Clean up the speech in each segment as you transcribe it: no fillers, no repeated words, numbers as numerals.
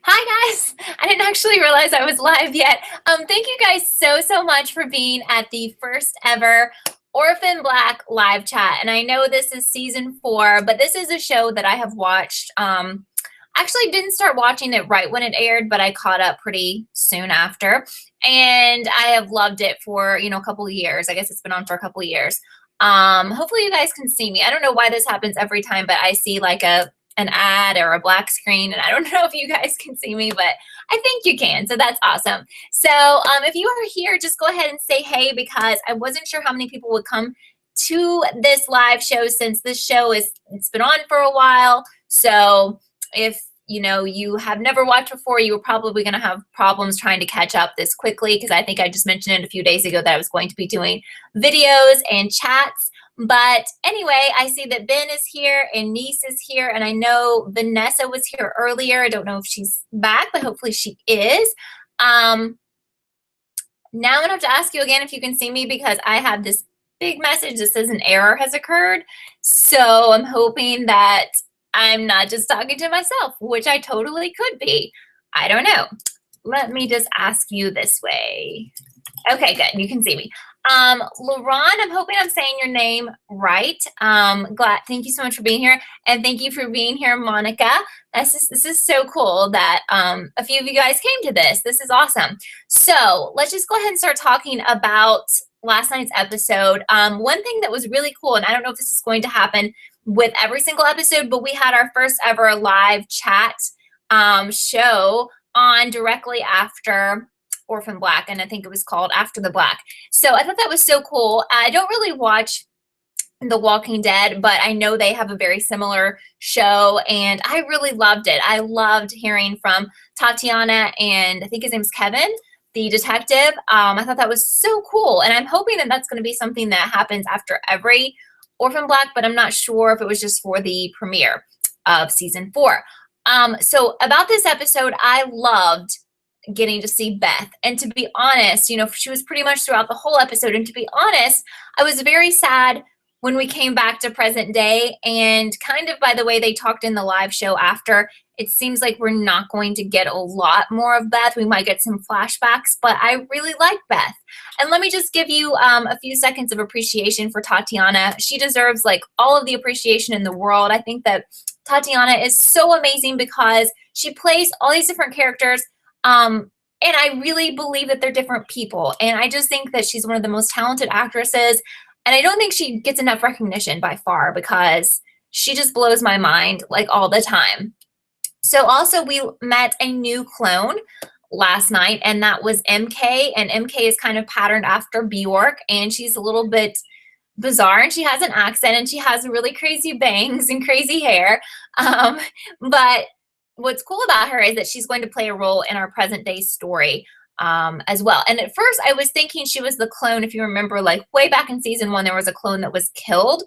Hi guys! I didn't actually realize I was live yet. Thank you guys so much for being at the first ever Orphan Black live chat. And I know this is season 4, but this is a show that I have watched. Actually didn't start watching it right when it aired, but I caught up pretty soon after. And I have loved it for, a couple of years. I guess it's been on for a couple of years. Hopefully you guys can see me. I don't know why this happens every time, but I see like an ad or a black screen, and I don't know if you guys can see me, but I think you can, so that's awesome. So if you are here, just go ahead and say hey, because I wasn't sure how many people would come to this live show, since this show it's been on for a while. So if you have never watched before, you were probably going to have problems trying to catch up this quickly, because I think I just mentioned it a few days ago that I was going to be doing videos and chats. But anyway, I see that Ben is here and Niece is here, and I know Vanessa was here earlier. I don't know if she's back, but hopefully she is. Now I'm gonna have to ask you again if you can see me, because I have this big message that says an error has occurred. So I'm hoping that I'm not just talking to myself, which I totally could be. I don't know. Let me just ask you this way. Okay, good. You can see me. Lauren, I'm hoping I'm saying your name right. Thank you so much for being here. And thank you for being here, Monica. This is so cool that a few of you guys came to this. This is awesome. So let's just go ahead and start talking about last night's episode. One thing that was really cool, and I don't know if this is going to happen with every single episode, but we had our first ever live chat show on directly after Orphan Black, and I think it was called After the Black. So I thought that was so cool. I don't really watch The Walking Dead, but I know they have a very similar show, and I really loved it. I loved hearing from Tatiana, and I think his name's Kevin, the detective. I thought that was so cool, and I'm hoping that that's going to be something that happens after every Orphan Black, but I'm not sure if it was just for the premiere of season 4. So about this episode, I loved getting to see Beth. And to be honest, she was pretty much throughout the whole episode. And to be honest, I was very sad when we came back to present day, and kind of by the way they talked in the live show after, it seems like we're not going to get a lot more of Beth. We might get some flashbacks, but I really like Beth. And let me just give you a few seconds of appreciation for Tatiana. She deserves like all of the appreciation in the world. I think that Tatiana is so amazing because she plays all these different characters. And I really believe that they're different people. And I just think that she's one of the most talented actresses. And I don't think she gets enough recognition by far, because she just blows my mind like all the time. So also we met a new clone last night, and that was MK. And MK is kind of patterned after Bjork, and she's a little bit bizarre, and she has an accent, and she has really crazy bangs and crazy hair. But what's cool about her is that she's going to play a role in our present day story as well. And at first I was thinking she was the clone. If you remember, like way back in season 1, there was a clone that was killed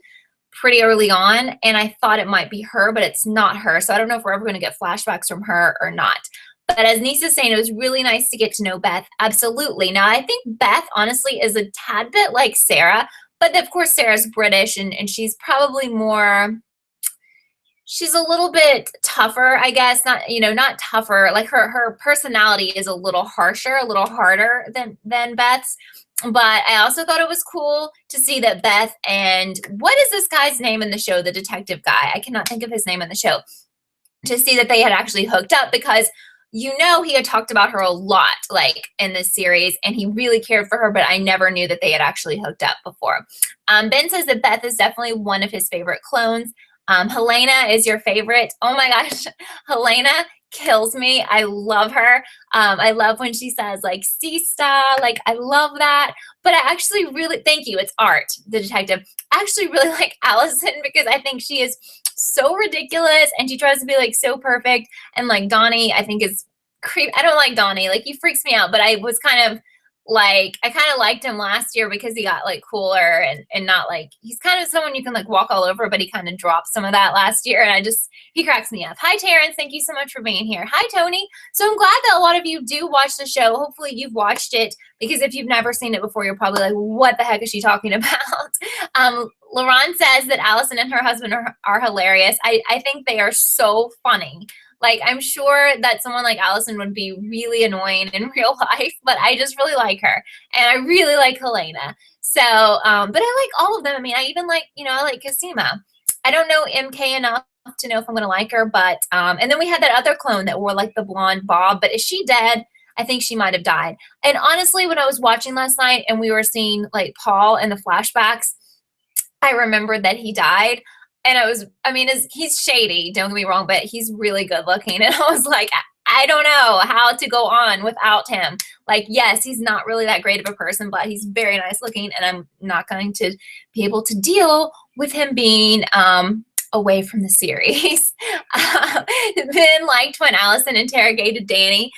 pretty early on, and I thought it might be her, but it's not her. So I don't know if we're ever going to get flashbacks from her or not. But as Nisa is saying, it was really nice to get to know Beth. Absolutely. Now, I think Beth, honestly, is a tad bit like Sarah, but of course Sarah's British, and she's probably more... She's a little bit tougher, I guess. Not tougher. Like her personality is a little harsher, a little harder than Beth's. But I also thought it was cool to see that Beth and what is this guy's name in the show? The detective guy. I cannot think of his name in the show. To see that they had actually hooked up, because he had talked about her a lot, like in this series, and he really cared for her, but I never knew that they had actually hooked up before. Ben says that Beth is definitely one of his favorite clones. Helena is your favorite. Oh my gosh, Helena kills me. I love her. I love when she says like "Sista," like I love that. But I actually really, thank you, it's Art, the detective. I actually really like Allison, because I think she is so ridiculous, and she tries to be like so perfect. And like Donnie, I think is creep. I don't like Donnie, like he freaks me out, but I was kind of like, I kind of liked him last year because he got like cooler and not like, he's kind of someone you can like walk all over, but he kind of dropped some of that last year, and he cracks me up. Hi Terrence, thank you so much for being here. Hi Tony. So I'm glad that a lot of you do watch the show. Hopefully you've watched it, because if you've never seen it before, you're probably like, what the heck is she talking about? Lauren says that Allison and her husband are hilarious. I think they are so funny. Like, I'm sure that someone like Allison would be really annoying in real life, but I just really like her. And I really like Helena. So, but I like all of them. I mean, I even like, I like Cosima. I don't know MK enough to know if I'm going to like her, but, and then we had that other clone that wore like the blonde bob, but is she dead? I think she might have died. And honestly, when I was watching last night and we were seeing like Paul in the flashbacks, I remembered that he died. And he's shady, don't get me wrong, but he's really good looking. And I was like, I don't know how to go on without him. Like, yes, he's not really that great of a person, but he's very nice looking. And I'm not going to be able to deal with him being away from the series. Then liked when Allison interrogated Danny.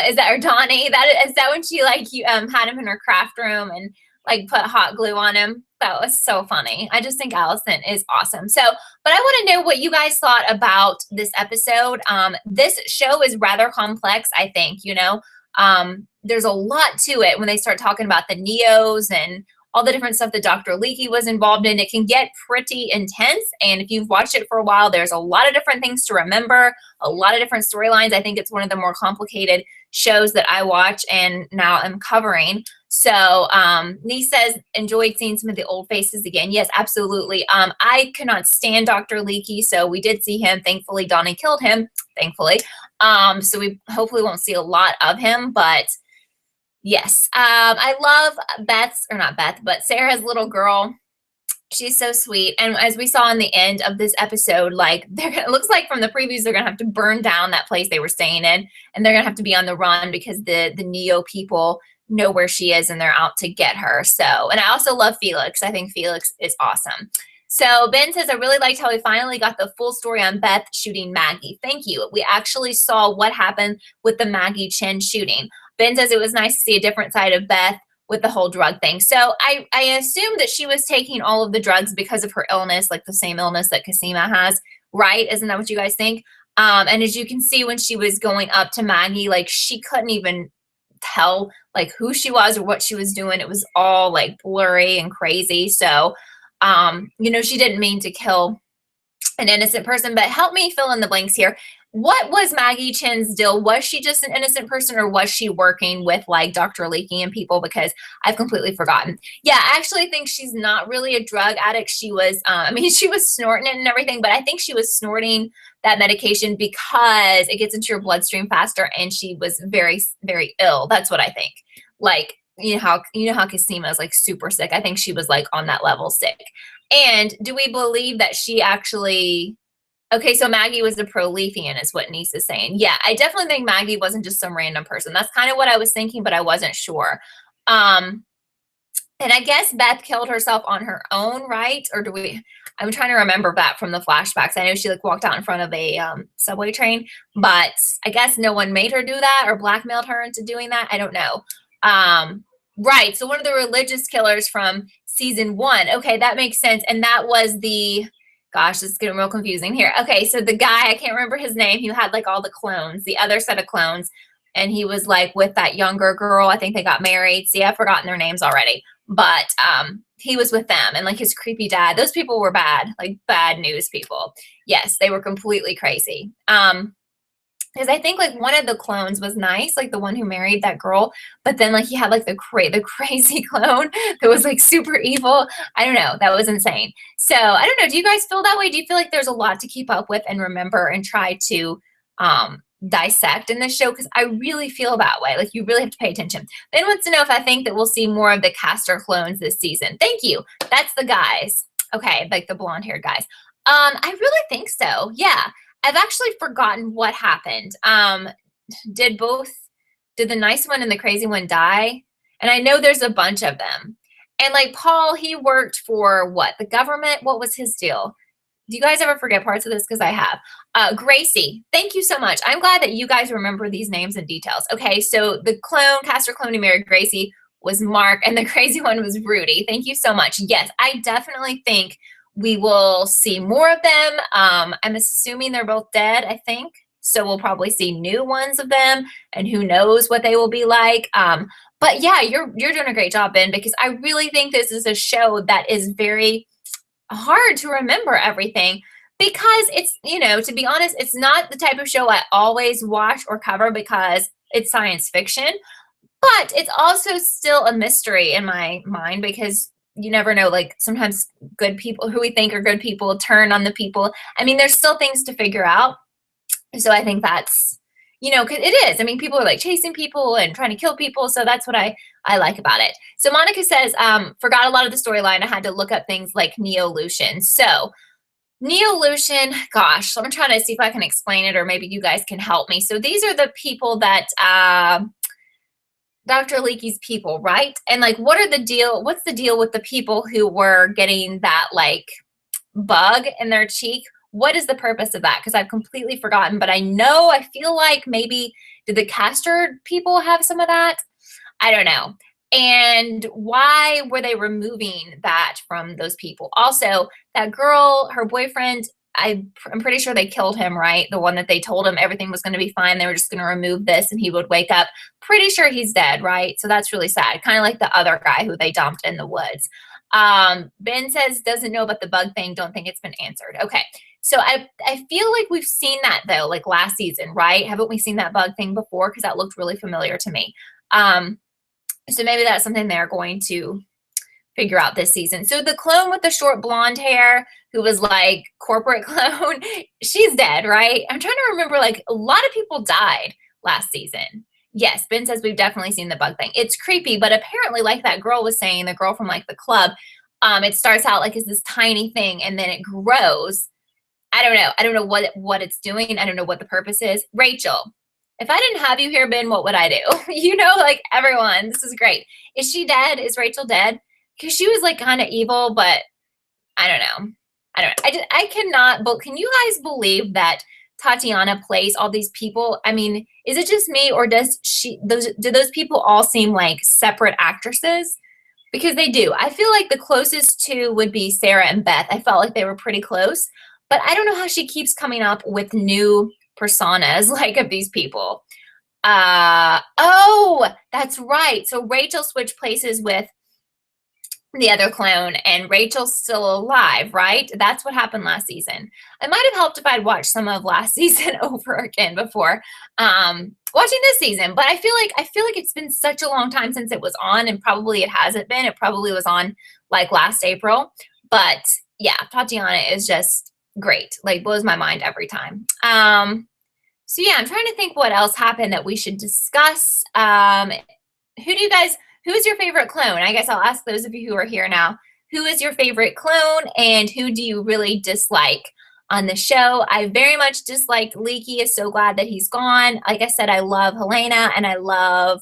Is that or Donnie? Is that when she like had him in her craft room and like put hot glue on him? That was so funny. I just think Allison is awesome. So, but I want to know what you guys thought about this episode. This show is rather complex, I think, there's a lot to it when they start talking about the Neos and all the different stuff that Dr. Leakey was involved in. It can get pretty intense. And if you've watched it for a while, there's a lot of different things to remember, a lot of different storylines. I think it's one of the more complicated shows that I watch and now I'm covering. So Nee says, enjoyed seeing some of the old faces again. Yes, absolutely. I could not stand Dr. Leakey, so we did see him. Thankfully, Donnie killed him, thankfully. So we hopefully won't see a lot of him, but yes. I love but Sarah's little girl. She's so sweet. And as we saw in the end of this episode, like it looks like from the previews, they're going to have to burn down that place they were staying in. And they're going to have to be on the run because the Neo people know where she is and they're out to get her. So, and I also love Felix. I think Felix is awesome. So Ben says, I really liked how we finally got the full story on Beth shooting Maggie. Thank you. We actually saw what happened with the Maggie Chen shooting. Ben says it was nice to see a different side of Beth with the whole drug thing. So I assume that she was taking all of the drugs because of her illness, like the same illness that Cosima has, right? Isn't that what you guys think? And as you can see, when she was going up to Maggie, like she couldn't even tell like who she was or what she was doing. It was all like blurry and crazy. So, she didn't mean to kill an innocent person, but help me fill in the blanks here. What was Maggie Chen's deal? Was she just an innocent person or was she working with like Dr. Leakey and people? Because I've completely forgotten. Yeah, I actually think she's not really a drug addict. She was, she was snorting it and everything, but I think she was snorting that medication because it gets into your bloodstream faster and she was very, very ill. That's what I think. Like, you know how Cosima is like super sick. I think she was like on that level sick. And do we believe that she actually... Okay, so Maggie was a pro-Leafian is what Niece is saying. Yeah, I definitely think Maggie wasn't just some random person. That's kind of what I was thinking, but I wasn't sure. And I guess Beth killed herself on her own, right? Or I'm trying to remember that from the flashbacks. I know she like walked out in front of a subway train, but I guess no one made her do that or blackmailed her into doing that. I don't know. Right, so one of the religious killers from season 1. Okay, that makes sense. And that was the... Gosh, it's getting real confusing here. Okay, so the guy, I can't remember his name, who had like all the clones, the other set of clones, and he was like with that younger girl. I think they got married. See, I've forgotten their names already. But he was with them and like his creepy dad. Those people were bad, like bad news people. Yes, they were completely crazy. Because I think like one of the clones was nice, like the one who married that girl, but then like he had like the crazy clone that was like super evil. I don't know. That was insane. So I don't know. Do you guys feel that way? Do you feel like there's a lot to keep up with and remember and try to dissect in this show? Because I really feel that way. Like you really have to pay attention. Ben wants to know if I think that we'll see more of the Castor clones this season. Thank you. That's the guys. Okay, like the blonde haired guys. I really think so. Yeah. I've actually forgotten what happened. Did the nice one and the crazy one die? And I know there's a bunch of them. And like Paul, he worked for what? The government? What was his deal? Do you guys ever forget parts of this? Because I have. Gracie, thank you so much. I'm glad that you guys remember these names and details. Okay, so the Castor clone who married Gracie was Mark, and the crazy one was Rudy. Thank you so much. Yes, I definitely think we will see more of them. I'm assuming they're both dead, I think. So we'll probably see new ones of them, and who knows what they will be like. But yeah, you're doing a great job, Ben, because I really think this is a show that is very hard to remember everything. because it's, you know, to be honest, it's not the type of show I always watch or cover because it's science fiction, but it's also still a mystery in my mind because you never know, like sometimes good people who we think are good people turn on the people. I mean, there's still things to figure out. So I think that's, you know, because it is. I mean, people are like chasing people and trying to kill people. So that's what I like about it. So Monica says, forgot a lot of the storyline. I had to look up things like Neolution. So Neolution, gosh, I'm trying to see if I can explain it or maybe you guys can help me. So these are the people that Dr. Leakey's people, right? And like, what's the deal with the people who were getting that like bug in their cheek? What is the purpose of that? Because I've completely forgotten, but I feel like maybe did the Castor people have some of that? I don't know. And why were they removing that from those people? Also, that girl, her boyfriend, I'm pretty sure they killed him, right? The one that they told him everything was going to be fine. They were just going to remove this and he would wake up. Pretty sure he's dead, right? So that's really sad. Kind of like the other guy who they dumped in the woods. Ben says, doesn't know about the bug thing. Don't think it's been answered. Okay. So I feel like we've seen that though, like last season, right? Haven't we seen that bug thing before? Because that looked really familiar to me. So maybe that's something they're going to figure out this season. So the clone with the short blonde hair who was like corporate clone, she's dead, right? I'm trying to remember, like a lot of people died last season. Yes, Ben says we've definitely seen the bug thing. It's creepy, but apparently like that girl was saying, the girl from like the club, it starts out like as this tiny thing and then it grows. I don't know what it's doing. I don't know what the purpose is. Rachel, if I didn't have you here, Ben, what would I do? You know, like everyone, this is great. Is she dead? Is Rachel dead? Because she was like kind of evil, but I don't know. I cannot, but can you guys believe that Tatiana plays all these people? I mean, is it just me or do those people all seem like separate actresses? Because they do. I feel like the closest two would be Sarah and Beth. I felt like they were pretty close, but I don't know how she keeps coming up with new personas like of these people. Oh, that's right. So Rachel switched places with the other clone and Rachel's still alive, right? That's what happened last season. It might have helped if I'd watched some of last season over again before watching this season, but I feel like it's been such a long time since it was on, and probably it hasn't been. It probably was on like last April, but yeah, Tatiana is just great. Like blows my mind every time. So yeah, I'm trying to think what else happened that we should discuss. Who is your favorite clone? I guess I'll ask those of you who are here now. Who is your favorite clone and who do you really dislike on the show? I very much disliked Leaky. Is so glad that he's gone. Like I said, I love Helena and I love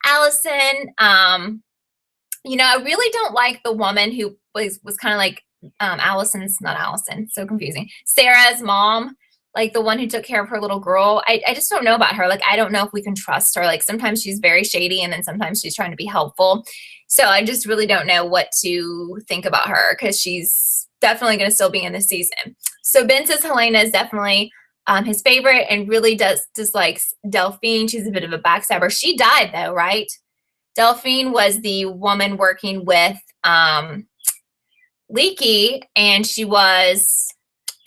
Allison. You know, I really don't like the woman who was kind of like not Allison, so confusing. Sarah's mom. Like the one who took care of her little girl. I just don't know about her. Like, I don't know if we can trust her. Like sometimes she's very shady and then sometimes she's trying to be helpful. So I just really don't know what to think about her because she's definitely going to still be in this season. So Ben says Helena is definitely his favorite and really dislikes Delphine. She's a bit of a backstabber. She died though, right? Delphine was the woman working with Leaky and she was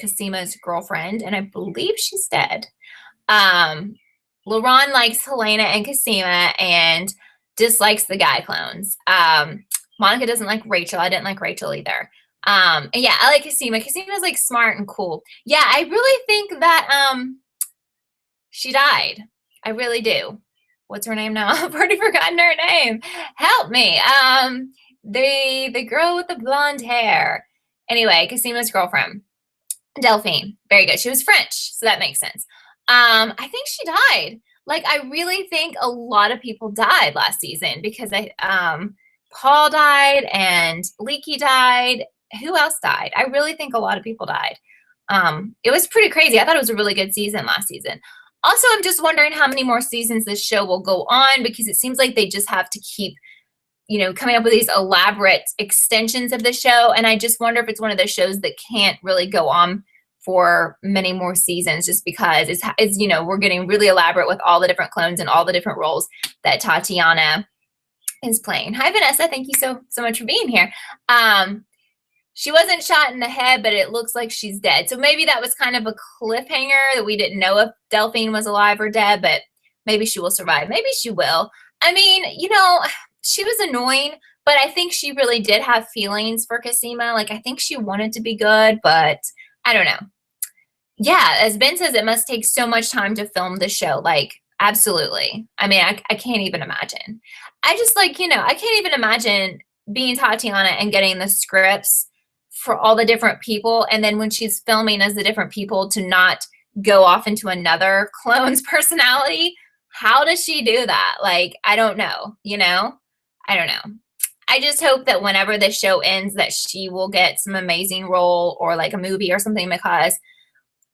Casima's girlfriend, and I believe she's dead. LaRon likes Helena and Casima and dislikes the guy clones. Monica doesn't like Rachel. I didn't like Rachel either. And yeah, I like Casima. Casima's like smart and cool. Yeah, I really think that she died. I really do. What's her name now? I've already forgotten her name. Help me. The girl with the blonde hair. Anyway, Casima's girlfriend. Delphine, very good. She was French, so that makes sense. I think she died. Like, I really think a lot of people died last season because Paul died and Leaky died. Who else died? I really think a lot of people died. It was pretty crazy. I thought it was a really good season last season. Also, I'm just wondering how many more seasons this show will go on because it seems like they just have to keep coming up with these elaborate extensions of the show. And I just wonder if it's one of those shows that can't really go on for many more seasons just because it's we're getting really elaborate with all the different clones and all the different roles that Tatiana is playing. Hi, Vanessa. Thank you so much for being here. she wasn't shot in the head, but it looks like she's dead. So maybe that was kind of a cliffhanger that we didn't know if Delphine was alive or dead, but maybe she will survive. Maybe she will. I mean, you know, she was annoying, but I think she really did have feelings for Cosima. Like, I think she wanted to be good, but I don't know. Yeah, as Ben says, it must take so much time to film the show. Like, absolutely. I mean, I can't even imagine. I just like, you know, I can't even imagine being Tatiana and getting the scripts for all the different people. And then when she's filming as the different people to not go off into another clone's personality. How does she do that? Like, I don't know, you know? I don't know. I just hope that whenever this show ends that she will get some amazing role or like a movie or something because,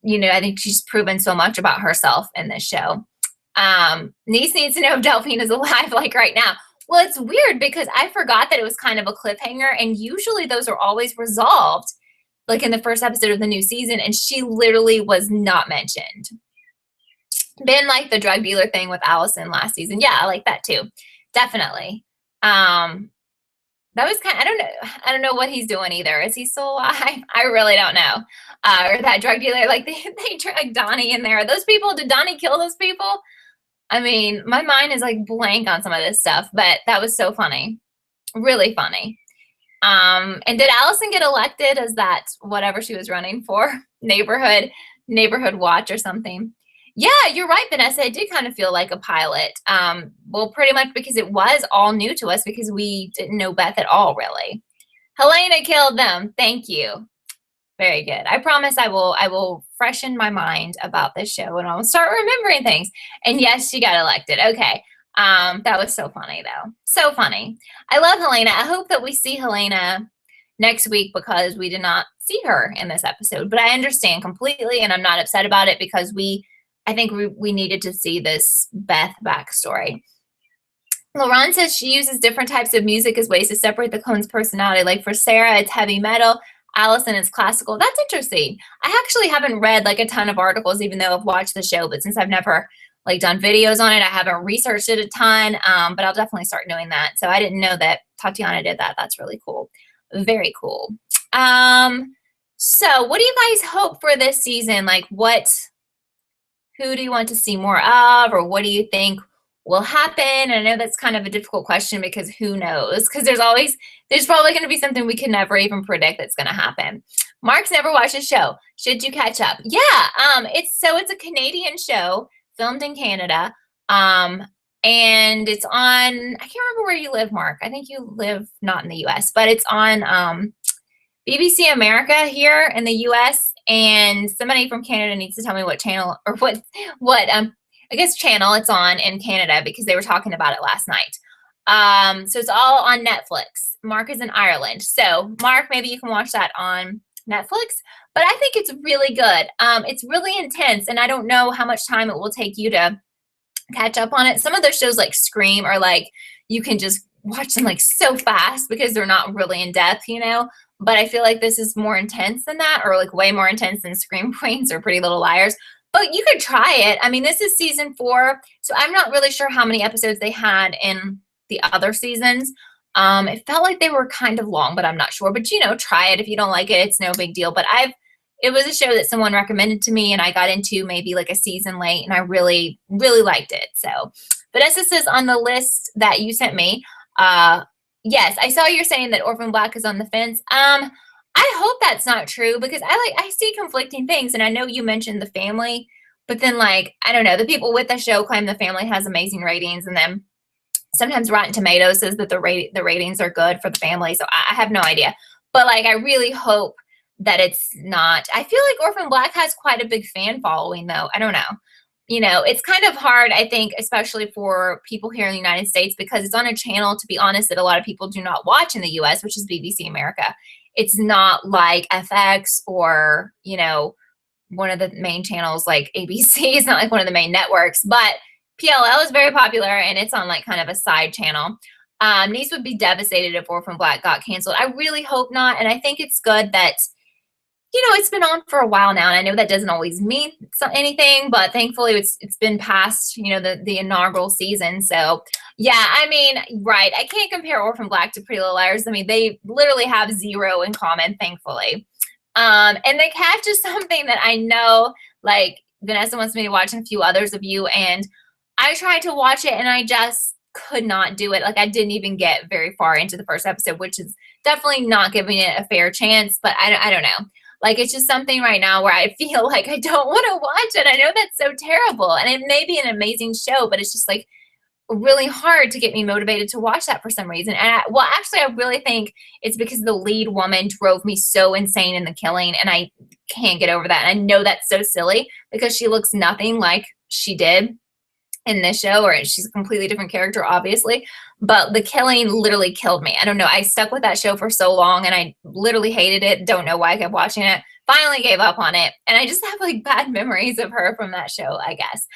you know, I think she's proven so much about herself in this show. Niece needs to know if Delphine is alive like right now. Well, it's weird because I forgot that it was kind of a cliffhanger and usually those are always resolved like in the first episode of the new season and she literally was not mentioned. Been like the drug dealer thing with Allison last season. Yeah, I like that too. Definitely. That was kind of, I don't know what he's doing either. Is he still alive? I really don't know. Or that drug dealer, like they dragged Donnie in there. Those people, did Donnie kill those people? I mean, my mind is like blank on some of this stuff, but that was so funny. Really funny. And did Allison get elected as that whatever she was running for? Neighborhood watch or something? Yeah, you're right, Vanessa. It did kind of feel like a pilot. Well, pretty much because it was all new to us because we didn't know Beth at all, really. Helena killed them. Thank you. Very good. I promise I will freshen my mind about this show and I'll start remembering things. And yes, she got elected. Okay. That was so funny though. So funny. I love Helena. I hope that we see Helena next week because we did not see her in this episode, but I understand completely and I'm not upset about it because I think we needed to see this Beth backstory. Lauren says she uses different types of music as ways to separate the clone's personality. Like for Sarah, it's heavy metal. Allison is classical. That's interesting. I actually haven't read like a ton of articles, even though I've watched the show, but since I've never like done videos on it, I haven't researched it a ton, but I'll definitely start doing that. So I didn't know that Tatiana did that. That's really cool. Very cool. So what do you guys hope for this season? Like who do you want to see more of, or what do you think will happen? And I know that's kind of a difficult question because who knows? Because there's probably going to be something we can never even predict that's going to happen. Mark's never watched a show. Should you catch up? Yeah, it's a Canadian show filmed in Canada, and it's on. I can't remember where you live, Mark. I think you live not in the U.S., but it's on BBC America here in the U.S. And somebody from Canada needs to tell me what channel or what I guess channel it's on in Canada because they were talking about it last night. So it's all on Netflix. Mark is in Ireland. So Mark, maybe you can watch that on Netflix. But I think it's really good. It's really intense, and I don't know how much time it will take you to catch up on it. Some of those shows like Scream are like you can just watch them like so fast because they're not really in depth, you know. But I feel like this is more intense than that, or like way more intense than Scream Queens or Pretty Little Liars. But you could try it. I mean, this is season 4, so I'm not really sure how many episodes they had in the other seasons. It felt like they were kind of long, but I'm not sure. But, you know, try it. If you don't like it, it's no big deal. But it was a show that someone recommended to me, and I got into maybe like a season late, and I really, really liked it. So Vanessa says on the list that you sent me, yes, I saw you're saying that Orphan Black is on the fence. I hope that's not true because I see conflicting things, and I know you mentioned the family, but then like I don't know, the people with the show claim the family has amazing ratings, and then sometimes Rotten Tomatoes says that the ratings are good for the family. So I have no idea, but like I really hope that it's not. I feel like Orphan Black has quite a big fan following, though. I don't know. You know, it's kind of hard, I think, especially for people here in the United States because it's on a channel, to be honest, that a lot of people do not watch in the U.S., which is BBC America. It's not like FX or, you know, one of the main channels like ABC. It's not like one of the main networks, but PLL is very popular and it's on like kind of a side channel. Niece would be devastated if Orphan Black got canceled. I really hope not. And I think it's good that it's been on for a while now, and I know that doesn't always mean anything, but thankfully it's been past, the inaugural season. So yeah, I mean, right. I can't compare Orphan Black to Pretty Little Liars. I mean, they literally have zero in common, thankfully. And The Catch is something that I know, like, Vanessa wants me to watch and a few others of you, and I tried to watch it and I just could not do it. Like, I didn't even get very far into the first episode, which is definitely not giving it a fair chance, but I don't know. Like, it's just something right now where I feel like I don't want to watch it. I know that's so terrible, and it may be an amazing show, but it's just like really hard to get me motivated to watch that for some reason. And well, actually, I really think it's because the lead woman drove me so insane in the killing, and I can't get over that. And I know that's so silly because she looks nothing like she did in this show, or she's a completely different character, obviously. But the killing literally killed me. I don't know. I stuck with that show for so long, and I literally hated it. Don't know why I kept watching it. Finally gave up on it, and I just have like bad memories of her from that show, I guess.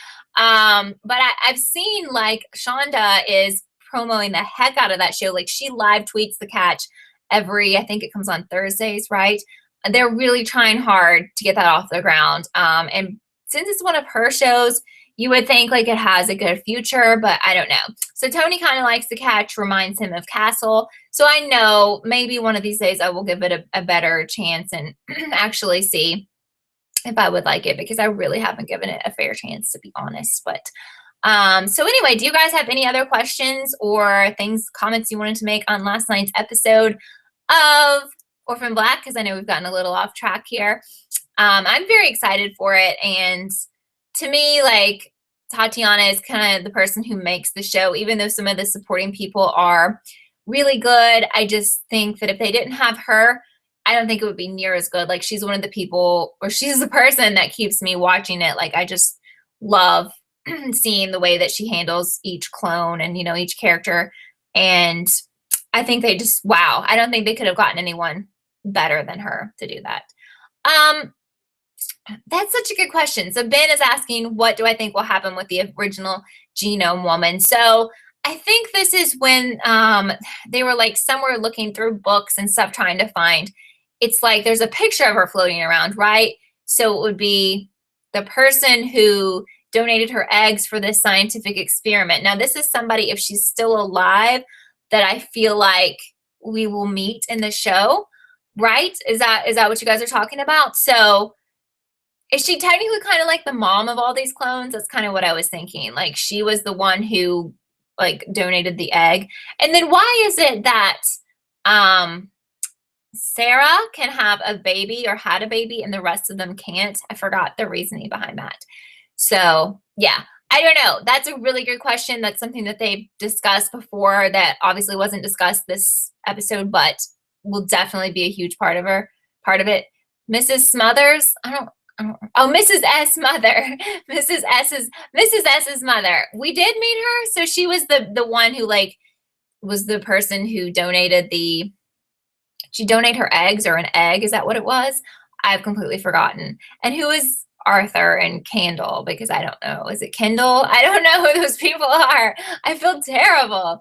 But I've seen like Shonda is promoting the heck out of that show. Like, she live tweets The Catch I think it comes on Thursdays, right? They're really trying hard to get that off the ground. And since it's one of her shows, you would think like it has a good future, but I don't know. So Tony kind of likes The Catch, reminds him of Castle. So I know maybe one of these days I will give it a better chance and actually see if I would like it, because I really haven't given it a fair chance, to be honest. But so anyway, do you guys have any other questions or comments you wanted to make on last night's episode of Orphan Black? Because I know we've gotten a little off track here. I'm very excited for it, and to me, like, Tatiana is kind of the person who makes the show, even though some of the supporting people are really good. I just think that if they didn't have her, I don't think it would be near as good. Like, she's one of the people, or she's the person that keeps me watching it. Like, I just love seeing the way that she handles each clone and, each character. And I think they just, wow, I don't think they could have gotten anyone better than her to do that. That's such a good question. So Ben is asking, what do I think will happen with the original Genome Woman? So I think this is when they were like somewhere looking through books and stuff trying to find. It's like there's a picture of her floating around, right? So it would be the person who donated her eggs for this scientific experiment. Now, this is somebody, if she's still alive, that I feel like we will meet in the show, right? Is that what you guys are talking about? So is she technically kind of like the mom of all these clones? That's kind of what I was thinking. Like, she was the one who like donated the egg. And then why is it that Sarah can have a baby or had a baby and the rest of them can't? I forgot the reasoning behind that. So yeah, I don't know. That's a really good question. That's something that they've discussed before that obviously wasn't discussed this episode, but will definitely be a huge part of it. Mrs. Smothers, Mrs. S mother. Mrs. S's mother. We did meet her. So she was the one who like was the person who donated she donated her eggs, or an egg. Is that what it was? I've completely forgotten. And who is Arthur and Candle? Because I don't know. Is it Kendall? I don't know who those people are. I feel terrible.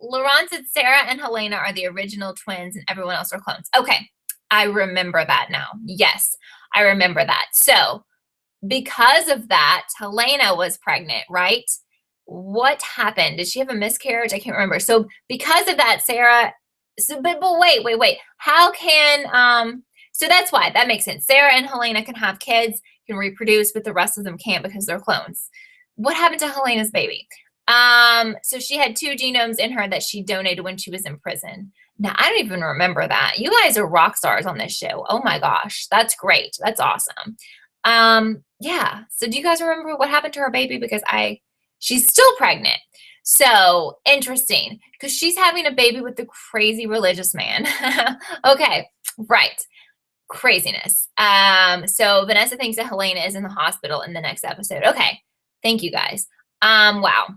Laurent said Sarah and Helena are the original twins and everyone else are clones. Okay. I remember that now. Yes, I remember that. So because of that, Helena was pregnant, right? What happened? Did she have a miscarriage? I can't remember. So because of that, Sarah, but wait. How can, so that's why, that makes sense. Sarah and Helena can have kids, can reproduce, but the rest of them can't because they're clones. What happened to Helena's baby? So she had 2 genomes in her that she donated when she was in prison. Now, I don't even remember that. You guys are rock stars on this show. Oh my gosh, that's great. That's awesome. Yeah. So do you guys remember what happened to her baby? Because she's still pregnant. So interesting, because she's having a baby with the crazy religious man. Okay, right. Craziness. So Vanessa thinks that Helena is in the hospital in the next episode. Okay. Thank you guys. Wow.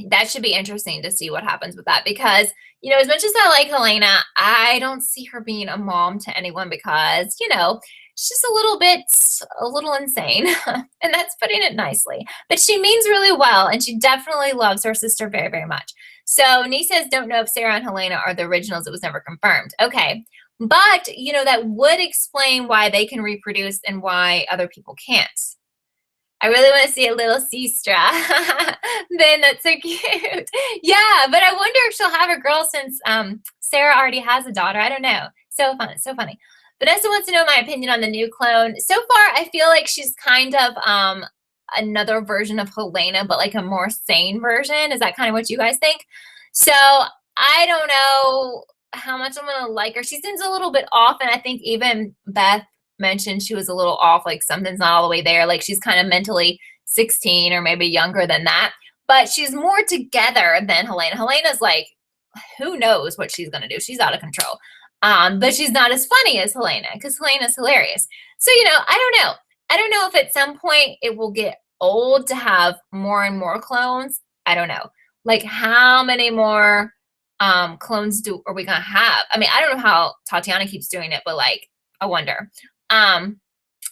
That should be interesting to see what happens with that, because, as much as I like Helena, I don't see her being a mom to anyone because, she's a little insane, and that's putting it nicely. But she means really well, and she definitely loves her sister very, very much. So Nee says, don't know if Sarah and Helena are the originals. It was never confirmed. Okay. But, you know, that would explain why they can reproduce and why other people can't. I really want to see a little Sistra. Ben, that's so cute. Yeah, but I wonder if she'll have a girl since Sarah already has a daughter. I don't know. So fun, so funny. Vanessa wants to know my opinion on the new clone. So far, I feel like she's kind of another version of Helena, but like a more sane version. Is that kind of what you guys think? So I don't know how much I'm gonna like her. She seems a little bit off, and I think even Beth mentioned she was a little off, like something's not all the way there, like she's kind of mentally 16 or maybe younger than that, but she's more together than Helena's like, who knows what she's gonna do. She's out of control. But she's not as funny as Helena, because Helena's hilarious. So, you know, I don't know if at some point it will get old to have more and more clones. I don't know. Like, how many more clones are we gonna have? I mean, I don't know how Tatiana keeps doing it, but like, I wonder.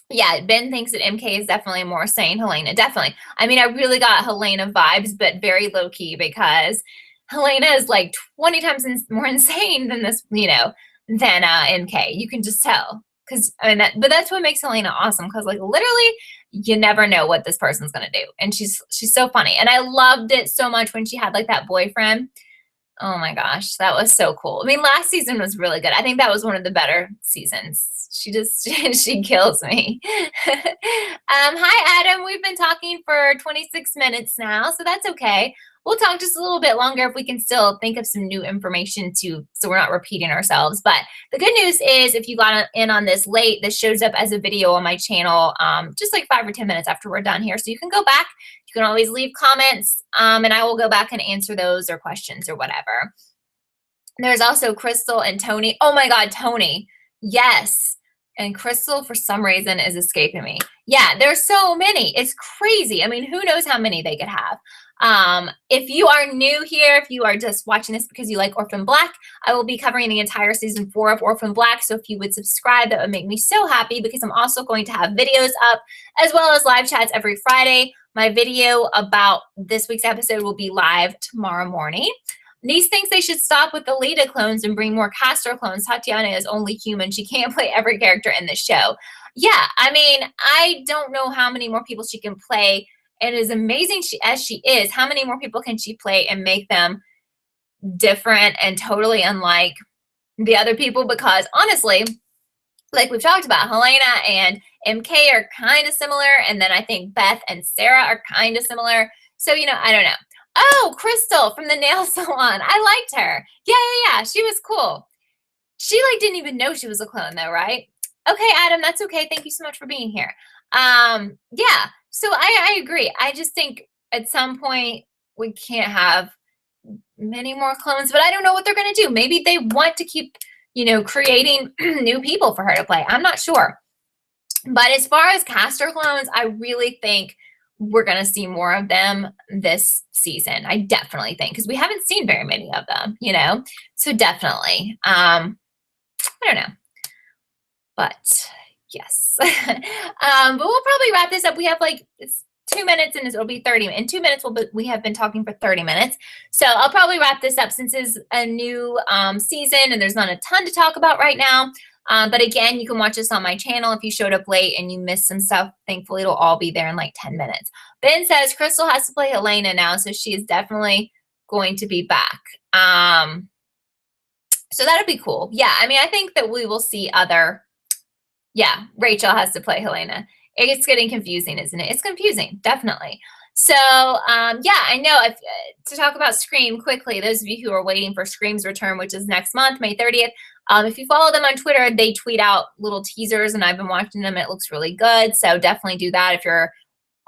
Yeah, Ben thinks that MK is definitely more sane. Helena, definitely. I mean, I really got Helena vibes, but very low key, because Helena is like 20 times more insane than this, you know, than MK. You can just tell. Because I mean, but that's what makes Helena awesome. Because like literally, you never know what this person's gonna do, and she's so funny. And I loved it so much when she had like that boyfriend. Oh my gosh, that was so cool. I mean, last season was really good. I think that was one of the better seasons. She just, she kills me. Hi, Adam. We've been talking for 26 minutes now, so that's okay. We'll talk just a little bit longer if we can still think of some new information so we're not repeating ourselves. But the good news is if you got in on this late, this shows up as a video on my channel just like 5 or 10 minutes after we're done here. So you can go back. You can always leave comments, and I will go back and answer those or questions or whatever. There's also Crystal and Tony. Oh my God, Tony. Yes. And Crystal, for some reason, is escaping me. Yeah, there's so many. It's crazy. I mean, who knows how many they could have. If you are new here, if you are just watching this because you like Orphan Black, I will be covering the entire season 4 of Orphan Black. So if you would subscribe, that would make me so happy, because I'm also going to have videos up as well as live chats every Friday. My video about this week's episode will be live tomorrow morning. Niece thinks they should stop with the Lita clones and bring more Castor clones. Tatiana is only human. She can't play every character in the show. Yeah, I mean, I don't know how many more people she can play. And as amazing as she is, how many more people can she play and make them different and totally unlike the other people? Because honestly, like we've talked about, Helena and MK are kind of similar. And then I think Beth and Sarah are kind of similar. So, you know, I don't know. Oh, Crystal from the nail salon. I liked her. Yeah. She was cool. She like didn't even know she was a clone though, right? Okay, Adam, that's okay. Thank you so much for being here. Yeah, so I agree. I just think at some point we can't have many more clones, but I don't know what they're going to do. Maybe they want to keep, you know, creating new people for her to play. I'm not sure. But as far as Castor clones, I really think we're going to see more of them this season. I definitely think, because we haven't seen very many of them, you know? So definitely. I don't know. But yes. But we'll probably wrap this up. We have like, it's 2 minutes and it'll be 30. In 2 minutes, we have been talking for 30 minutes. So I'll probably wrap this up since it's a new season and there's not a ton to talk about right now. But again, you can watch this on my channel if you showed up late and you missed some stuff. Thankfully, it'll all be there in like 10 minutes. Ben says Crystal has to play Helena now, so she is definitely going to be back. So that'll be cool. Yeah, I mean, I think that we will see other... Yeah, Rachel has to play Helena. It's getting confusing, isn't it? It's confusing, definitely. So, yeah, I know. To talk about Scream quickly, those of you who are waiting for Scream's return, which is next month, May 30th, if you follow them on Twitter, they tweet out little teasers, and I've been watching them. It looks really good, so definitely do that if you're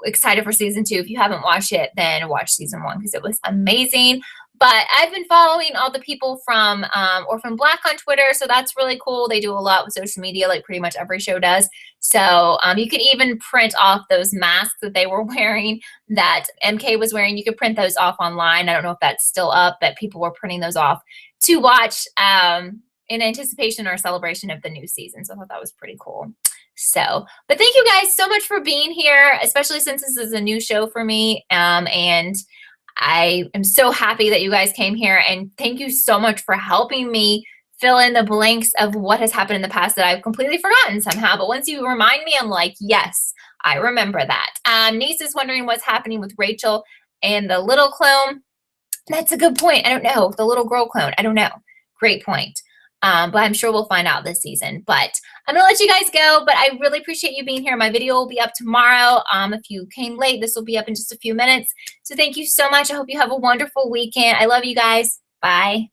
excited for season 2. If you haven't watched it, then watch season 1 because it was amazing. But I've been following all the people from Orphan Black on Twitter, so that's really cool. They do a lot with social media, like pretty much every show does. So you can even print off those masks that they were wearing, that MK was wearing. You could print those off online. I don't know if that's still up, but people were printing those off to watch in anticipation or celebration of the new season. So I thought that was pretty cool. So, but thank you guys so much for being here, especially since this is a new show for me. And I am so happy that you guys came here, and thank you so much for helping me fill in the blanks of what has happened in the past that I've completely forgotten somehow. But once you remind me, I'm like, yes, I remember that. Niece is wondering what's happening with Rachel and the little clone. That's a good point. I don't know. The little girl clone. I don't know. Great point. But I'm sure we'll find out this season. But I'm going to let you guys go, but I really appreciate you being here. My video will be up tomorrow. If you came late, this will be up in just a few minutes. So thank you so much. I hope you have a wonderful weekend. I love you guys. Bye.